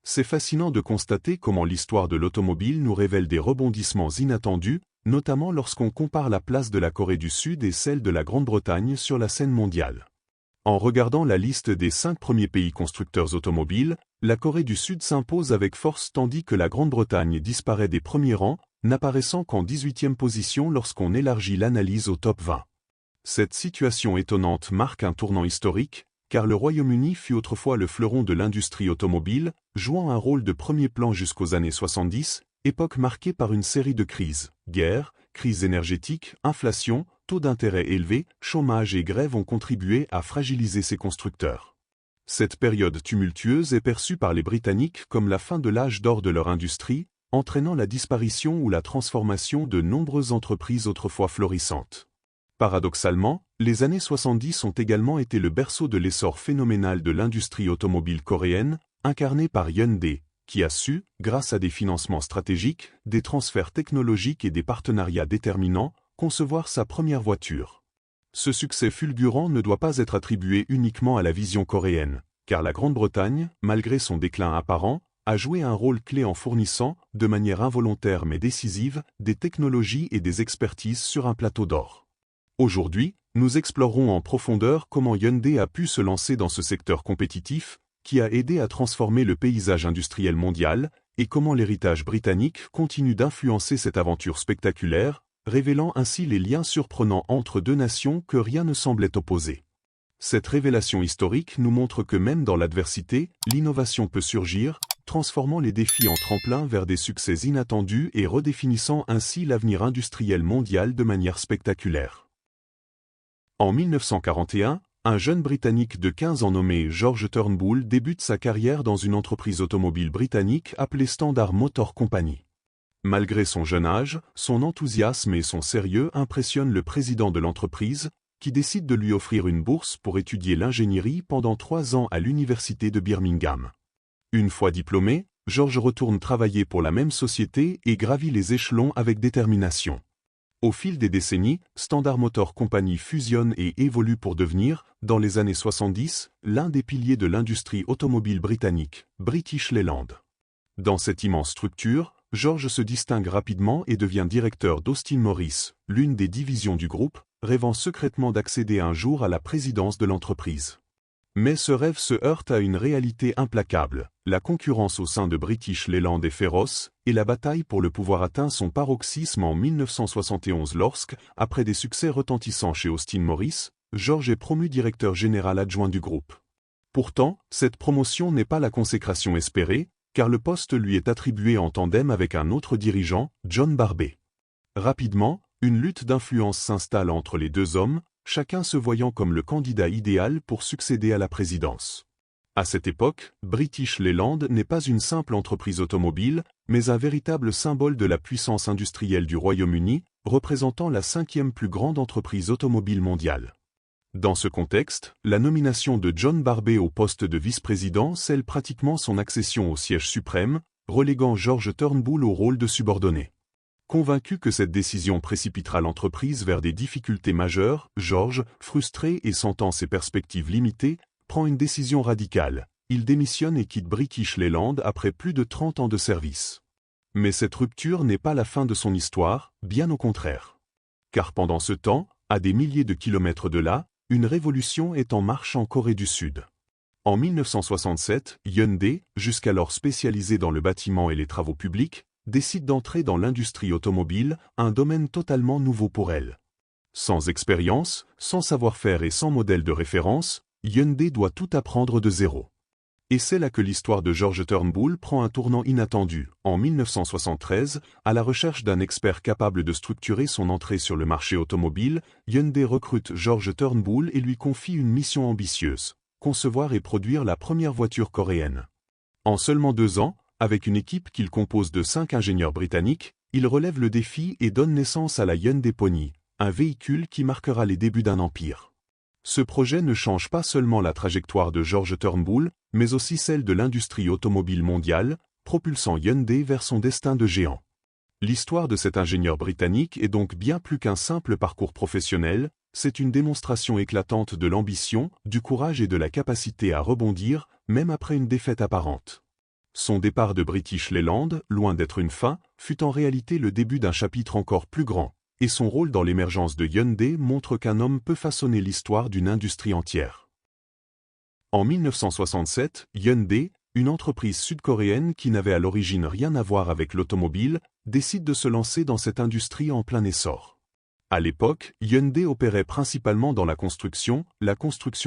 C'est fascinant de constater comment l'histoire de l'automobile nous révèle des rebondissements inattendus, notamment lorsqu'on compare la place de la Corée du Sud et celle de la Grande-Bretagne sur la scène mondiale. En regardant la liste des 5 premiers pays constructeurs automobiles, la Corée du Sud s'impose avec force tandis que la Grande-Bretagne disparaît des premiers rangs, n'apparaissant qu'en 18e position lorsqu'on élargit l'analyse au top 20. Cette situation étonnante marque un tournant historique, car le Royaume-Uni fut autrefois le fleuron de l'industrie automobile, jouant un rôle de premier plan jusqu'aux années 70, époque marquée par une série de crises, guerre, crise énergétique, inflation, taux d'intérêt élevés, chômage et grève ont contribué à fragiliser ces constructeurs. Cette période tumultueuse est perçue par les Britanniques comme la fin de l'âge d'or de leur industrie, entraînant la disparition ou la transformation de nombreuses entreprises autrefois florissantes. Paradoxalement, les années 70 ont également été le berceau de l'essor phénoménal de l'industrie automobile coréenne, incarnée par Hyundai, qui a su, grâce à des financements stratégiques, des transferts technologiques et des partenariats déterminants, concevoir sa première voiture. Ce succès fulgurant ne doit pas être attribué uniquement à la vision coréenne, car la Grande-Bretagne, malgré son déclin apparent, a joué un rôle clé en fournissant, de manière involontaire mais décisive, des technologies et des expertises sur un plateau d'or. Aujourd'hui, nous explorerons en profondeur comment Hyundai a pu se lancer dans ce secteur compétitif, qui a aidé à transformer le paysage industriel mondial, et comment l'héritage britannique continue d'influencer cette aventure spectaculaire, révélant ainsi les liens surprenants entre deux nations que rien ne semblait opposer. Cette révélation historique nous montre que même dans l'adversité, l'innovation peut surgir, transformant les défis en tremplin vers des succès inattendus et redéfinissant ainsi l'avenir industriel mondial de manière spectaculaire. En 1941, un jeune Britannique de 15 ans nommé George Turnbull débute sa carrière dans une entreprise automobile britannique appelée Standard Motor Company. Malgré son jeune âge, son enthousiasme et son sérieux impressionnent le président de l'entreprise, qui décide de lui offrir une bourse pour étudier l'ingénierie pendant 3 ans à l'université de Birmingham. Une fois diplômé, George retourne travailler pour la même société et gravit les échelons avec détermination. Au fil des décennies, Standard Motor Company fusionne et évolue pour devenir, dans les années 70, l'un des piliers de l'industrie automobile britannique, British Leyland. Dans cette immense structure, George se distingue rapidement et devient directeur d'Austin Morris, l'une des divisions du groupe, rêvant secrètement d'accéder un jour à la présidence de l'entreprise. Mais ce rêve se heurte à une réalité implacable. La concurrence au sein de British Leyland est féroce, et la bataille pour le pouvoir atteint son paroxysme en 1971 lorsque, après des succès retentissants chez Austin Morris, George est promu directeur général adjoint du groupe. Pourtant, cette promotion n'est pas la consécration espérée, car le poste lui est attribué en tandem avec un autre dirigeant, John Barbet. Rapidement, une lutte d'influence s'installe entre les deux hommes, chacun se voyant comme le candidat idéal pour succéder à la présidence. À cette époque, British Leyland n'est pas une simple entreprise automobile, mais un véritable symbole de la puissance industrielle du Royaume-Uni, représentant la 5e plus grande entreprise automobile mondiale. Dans ce contexte, la nomination de John Barbet au poste de vice-président scelle pratiquement son accession au siège suprême, reléguant George Turnbull au rôle de subordonné. Convaincu que cette décision précipitera l'entreprise vers des difficultés majeures, George, frustré et sentant ses perspectives limitées, prend une décision radicale. Il démissionne et quitte British Leyland après plus de 30 ans de service. Mais cette rupture n'est pas la fin de son histoire, bien au contraire. Car pendant ce temps, à des milliers de kilomètres de là, une révolution est en marche en Corée du Sud. En 1967, Hyundai, jusqu'alors spécialisé dans le bâtiment et les travaux publics, décide d'entrer dans l'industrie automobile, un domaine totalement nouveau pour elle. Sans expérience, sans savoir-faire et sans modèle de référence, Hyundai doit tout apprendre de zéro. Et c'est là que l'histoire de George Turnbull prend un tournant inattendu. En 1973, à la recherche d'un expert capable de structurer son entrée sur le marché automobile, Hyundai recrute George Turnbull et lui confie une mission ambitieuse, concevoir et produire la première voiture coréenne. En seulement 2 ans, avec une équipe qu'il compose de 5 ingénieurs britanniques, il relève le défi et donne naissance à la Hyundai Pony, un véhicule qui marquera les débuts d'un empire. Ce projet ne change pas seulement la trajectoire de George Turnbull, mais aussi celle de l'industrie automobile mondiale, propulsant Hyundai vers son destin de géant. L'histoire de cet ingénieur britannique est donc bien plus qu'un simple parcours professionnel, c'est une démonstration éclatante de l'ambition, du courage et de la capacité à rebondir, même après une défaite apparente. Son départ de British Leyland, loin d'être une fin, fut en réalité le début d'un chapitre encore plus grand, et son rôle dans l'émergence de Hyundai montre qu'un homme peut façonner l'histoire d'une industrie entière. En 1967, Hyundai, une entreprise sud-coréenne qui n'avait à l'origine rien à voir avec l'automobile, décide de se lancer dans cette industrie en plein essor. À l'époque, Hyundai opérait principalement dans la construction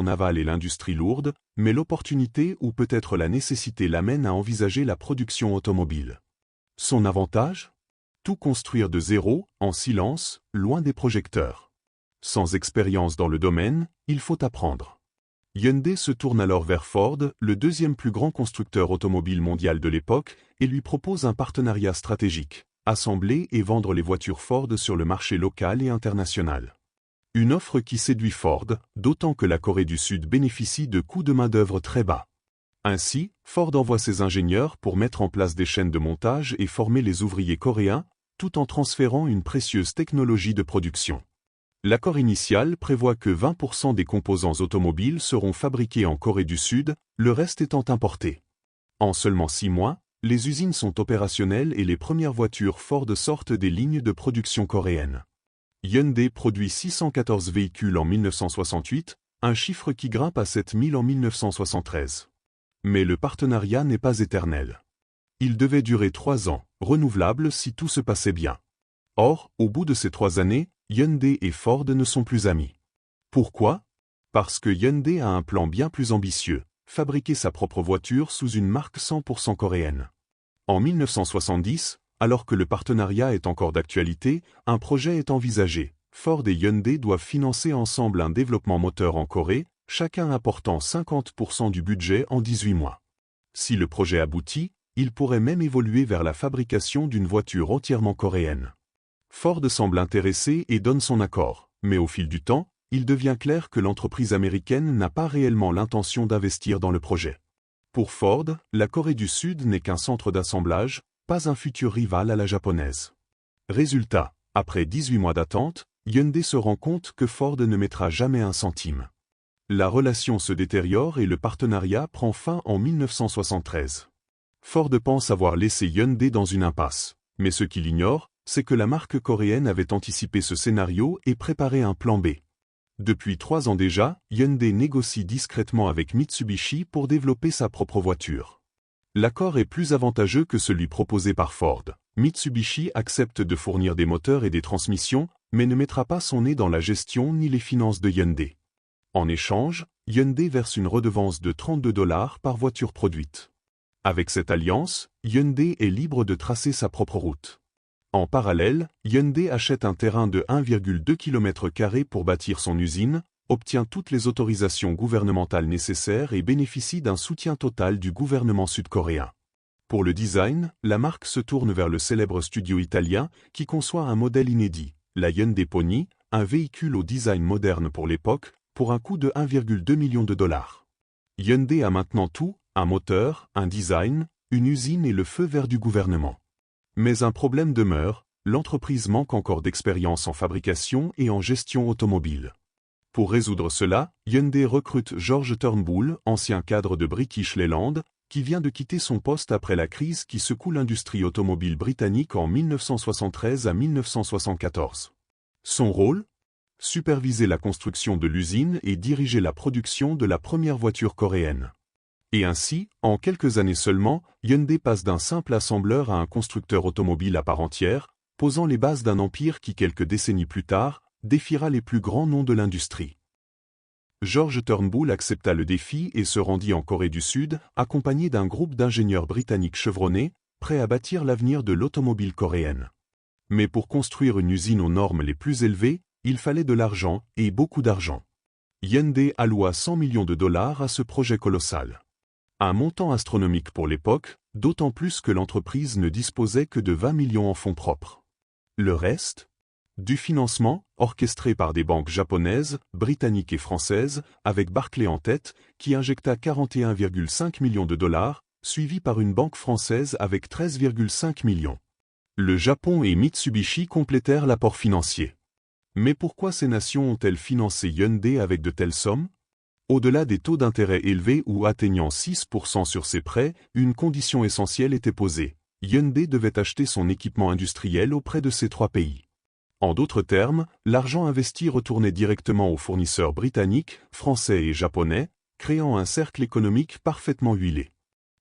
navale et l'industrie lourde, mais l'opportunité ou peut-être la nécessité l'amène à envisager la production automobile. Son avantage ? Tout construire de zéro, en silence, loin des projecteurs. Sans expérience dans le domaine, il faut apprendre. Hyundai se tourne alors vers Ford, le deuxième plus grand constructeur automobile mondial de l'époque, et lui propose un partenariat stratégique, assembler et vendre les voitures Ford sur le marché local et international. Une offre qui séduit Ford, d'autant que la Corée du Sud bénéficie de coûts de main-d'œuvre très bas. Ainsi, Ford envoie ses ingénieurs pour mettre en place des chaînes de montage et former les ouvriers coréens, tout en transférant une précieuse technologie de production. L'accord initial prévoit que 20% des composants automobiles seront fabriqués en Corée du Sud, le reste étant importé. En seulement 6 mois, les usines sont opérationnelles et les premières voitures Ford sortent des lignes de production coréennes. Hyundai produit 614 véhicules en 1968, un chiffre qui grimpe à 7000 en 1973. Mais le partenariat n'est pas éternel. Il devait durer 3 ans, renouvelable si tout se passait bien. Or, au bout de ces 3 années, Hyundai et Ford ne sont plus amis. Pourquoi ? Parce que Hyundai a un plan bien plus ambitieux, fabriquer sa propre voiture sous une marque 100% coréenne. En 1970, alors que le partenariat est encore d'actualité, un projet est envisagé. Ford et Hyundai doivent financer ensemble un développement moteur en Corée, chacun apportant 50% du budget en 18 mois. Si le projet aboutit, il pourrait même évoluer vers la fabrication d'une voiture entièrement coréenne. Ford semble intéressé et donne son accord, mais au fil du temps, il devient clair que l'entreprise américaine n'a pas réellement l'intention d'investir dans le projet. Pour Ford, la Corée du Sud n'est qu'un centre d'assemblage, pas un futur rival à la japonaise. Résultat, après 18 mois d'attente, Hyundai se rend compte que Ford ne mettra jamais un centime. La relation se détériore et le partenariat prend fin en 1973. Ford pense avoir laissé Hyundai dans une impasse, mais ce qu'il ignore, c'est que la marque coréenne avait anticipé ce scénario et préparé un plan B. Depuis 3 ans déjà, Hyundai négocie discrètement avec Mitsubishi pour développer sa propre voiture. L'accord est plus avantageux que celui proposé par Ford. Mitsubishi accepte de fournir des moteurs et des transmissions, mais ne mettra pas son nez dans la gestion ni les finances de Hyundai. En échange, Hyundai verse une redevance de $32 par voiture produite. Avec cette alliance, Hyundai est libre de tracer sa propre route. En parallèle, Hyundai achète un terrain de 1,2 km² pour bâtir son usine, obtient toutes les autorisations gouvernementales nécessaires et bénéficie d'un soutien total du gouvernement sud-coréen. Pour le design, la marque se tourne vers le célèbre studio italien qui conçoit un modèle inédit, la Hyundai Pony, un véhicule au design moderne pour l'époque, pour un coût de $1,2 million. Hyundai a maintenant tout, un moteur, un design, une usine et le feu vert du gouvernement. Mais un problème demeure, l'entreprise manque encore d'expérience en fabrication et en gestion automobile. Pour résoudre cela, Hyundai recrute George Turnbull, ancien cadre de British Leyland, qui vient de quitter son poste après la crise qui secoue l'industrie automobile britannique en 1973 à 1974. Son rôle ? Superviser la construction de l'usine et diriger la production de la première voiture coréenne. Et ainsi, en quelques années seulement, Hyundai passe d'un simple assembleur à un constructeur automobile à part entière, posant les bases d'un empire qui quelques décennies plus tard, défiera les plus grands noms de l'industrie. George Turnbull accepta le défi et se rendit en Corée du Sud, accompagné d'un groupe d'ingénieurs britanniques chevronnés, prêts à bâtir l'avenir de l'automobile coréenne. Mais pour construire une usine aux normes les plus élevées, il fallait de l'argent, et beaucoup d'argent. Hyundai alloua $100 millions à ce projet colossal. Un montant astronomique pour l'époque, d'autant plus que l'entreprise ne disposait que de 20 millions en fonds propres. Le reste ? Du financement, orchestré par des banques japonaises, britanniques et françaises, avec Barclays en tête, qui injecta $41,5 millions, suivi par une banque française avec 13,5 millions. Le Japon et Mitsubishi complétèrent l'apport financier. Mais pourquoi ces nations ont-elles financé Hyundai avec de telles sommes ? Au-delà des taux d'intérêt élevés ou atteignant 6% sur ses prêts, une condition essentielle était posée. Hyundai devait acheter son équipement industriel auprès de ces 3 pays. En d'autres termes, l'argent investi retournait directement aux fournisseurs britanniques, français et japonais, créant un cercle économique parfaitement huilé.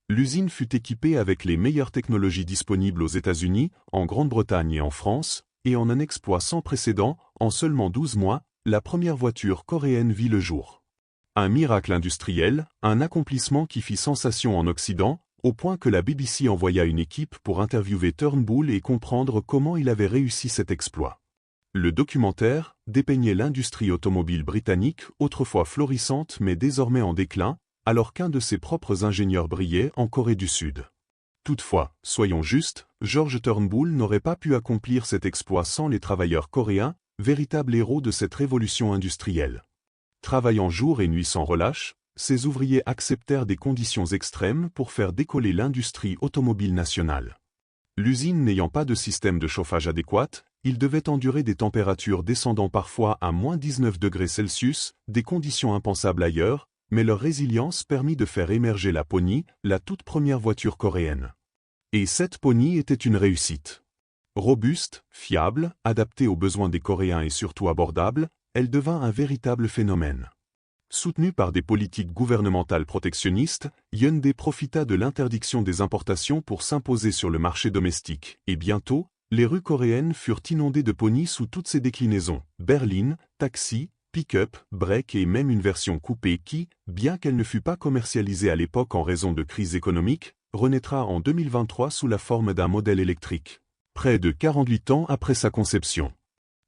L'usine fut équipée avec les meilleures technologies disponibles aux États-Unis, en Grande-Bretagne et en France, et en un exploit sans précédent, en seulement 12 mois, la première voiture coréenne vit le jour. Un miracle industriel, un accomplissement qui fit sensation en Occident, au point que la BBC envoya une équipe pour interviewer Turnbull et comprendre comment il avait réussi cet exploit. Le documentaire dépeignait l'industrie automobile britannique, autrefois florissante mais désormais en déclin, alors qu'un de ses propres ingénieurs brillait en Corée du Sud. Toutefois, soyons justes, George Turnbull n'aurait pas pu accomplir cet exploit sans les travailleurs coréens, véritables héros de cette révolution industrielle. Travaillant jour et nuit sans relâche, ces ouvriers acceptèrent des conditions extrêmes pour faire décoller l'industrie automobile nationale. L'usine n'ayant pas de système de chauffage adéquat, ils devaient endurer des températures descendant parfois à -19°C, des conditions impensables ailleurs, mais leur résilience permit de faire émerger la Pony, la toute première voiture coréenne. Et cette Pony était une réussite. Robuste, fiable, adaptée aux besoins des Coréens et surtout abordable, elle devint un véritable phénomène. Soutenue par des politiques gouvernementales protectionnistes, Hyundai profita de l'interdiction des importations pour s'imposer sur le marché domestique, et bientôt, les rues coréennes furent inondées de Pony sous toutes ses déclinaisons, berline, taxi, pick-up, break et même une version coupée qui, bien qu'elle ne fût pas commercialisée à l'époque en raison de crise économique, renaîtra en 2023 sous la forme d'un modèle électrique. Près de 48 ans après sa conception.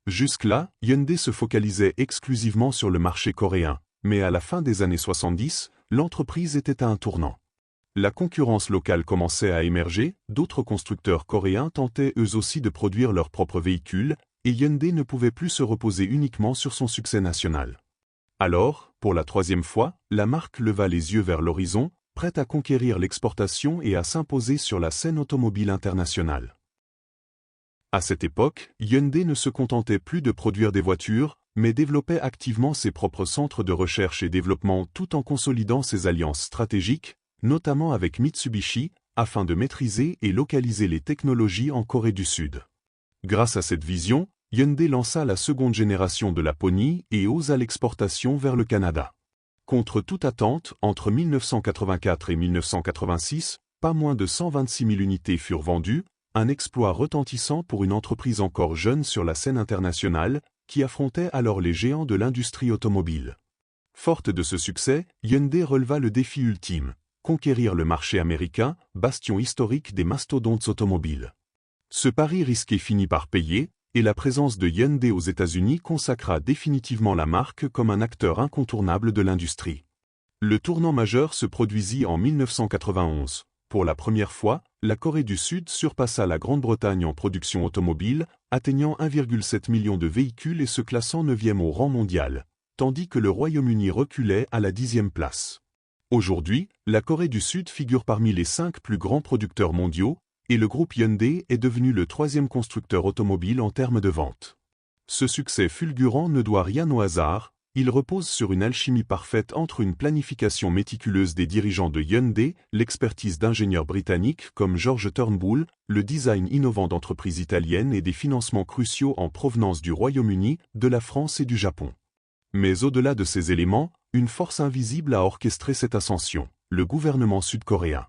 Jusque-là, Hyundai se focalisait exclusivement sur le marché coréen, mais à la fin des années 70, l'entreprise était à un tournant. La concurrence locale commençait à émerger, d'autres constructeurs coréens tentaient eux aussi de produire leurs propres véhicules, et Hyundai ne pouvait plus se reposer uniquement sur son succès national. Alors, pour la 3e fois, la marque leva les yeux vers l'horizon, prête à conquérir l'exportation et à s'imposer sur la scène automobile internationale. À cette époque, Hyundai ne se contentait plus de produire des voitures, mais développait activement ses propres centres de recherche et développement tout en consolidant ses alliances stratégiques, notamment avec Mitsubishi, afin de maîtriser et localiser les technologies en Corée du Sud. Grâce à cette vision, Hyundai lança la 2e génération de la Pony et osa l'exportation vers le Canada. Contre toute attente, entre 1984 et 1986, pas moins de 126 000 unités furent vendues, un exploit retentissant pour une entreprise encore jeune sur la scène internationale, qui affrontait alors les géants de l'industrie automobile. Forte de ce succès, Hyundai releva le défi ultime, conquérir le marché américain, bastion historique des mastodontes automobiles. Ce pari risqué finit par payer, et la présence de Hyundai aux États-Unis consacra définitivement la marque comme un acteur incontournable de l'industrie. Le tournant majeur se produisit en 1991. Pour la première fois, la Corée du Sud surpassa la Grande-Bretagne en production automobile, atteignant 1,7 million de véhicules et se classant 9e au rang mondial, tandis que le Royaume-Uni reculait à la 10e place. Aujourd'hui, la Corée du Sud figure parmi les 5 plus grands producteurs mondiaux, et le groupe Hyundai est devenu le 3e constructeur automobile en termes de vente. Ce succès fulgurant ne doit rien au hasard, il repose sur une alchimie parfaite entre une planification méticuleuse des dirigeants de Hyundai, l'expertise d'ingénieurs britanniques comme George Turnbull, le design innovant d'entreprises italiennes et des financements cruciaux en provenance du Royaume-Uni, de la France et du Japon. Mais au-delà de ces éléments, une force invisible a orchestré cette ascension, le gouvernement sud-coréen.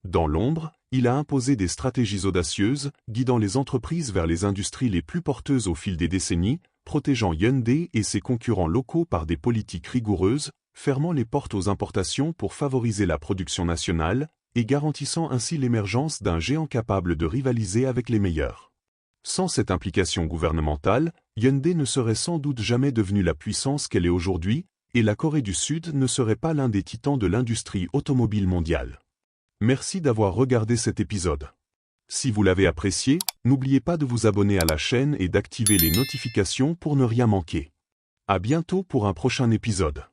Dans l'ombre, il a imposé des stratégies audacieuses, guidant les entreprises vers les industries les plus porteuses au fil des décennies, protégeant Hyundai et ses concurrents locaux par des politiques rigoureuses, fermant les portes aux importations pour favoriser la production nationale, et garantissant ainsi l'émergence d'un géant capable de rivaliser avec les meilleurs. Sans cette implication gouvernementale, Hyundai ne serait sans doute jamais devenue la puissance qu'elle est aujourd'hui, et la Corée du Sud ne serait pas l'un des titans de l'industrie automobile mondiale. Merci d'avoir regardé cet épisode. Si vous l'avez apprécié, n'oubliez pas de vous abonner à la chaîne et d'activer les notifications pour ne rien manquer. À bientôt pour un prochain épisode.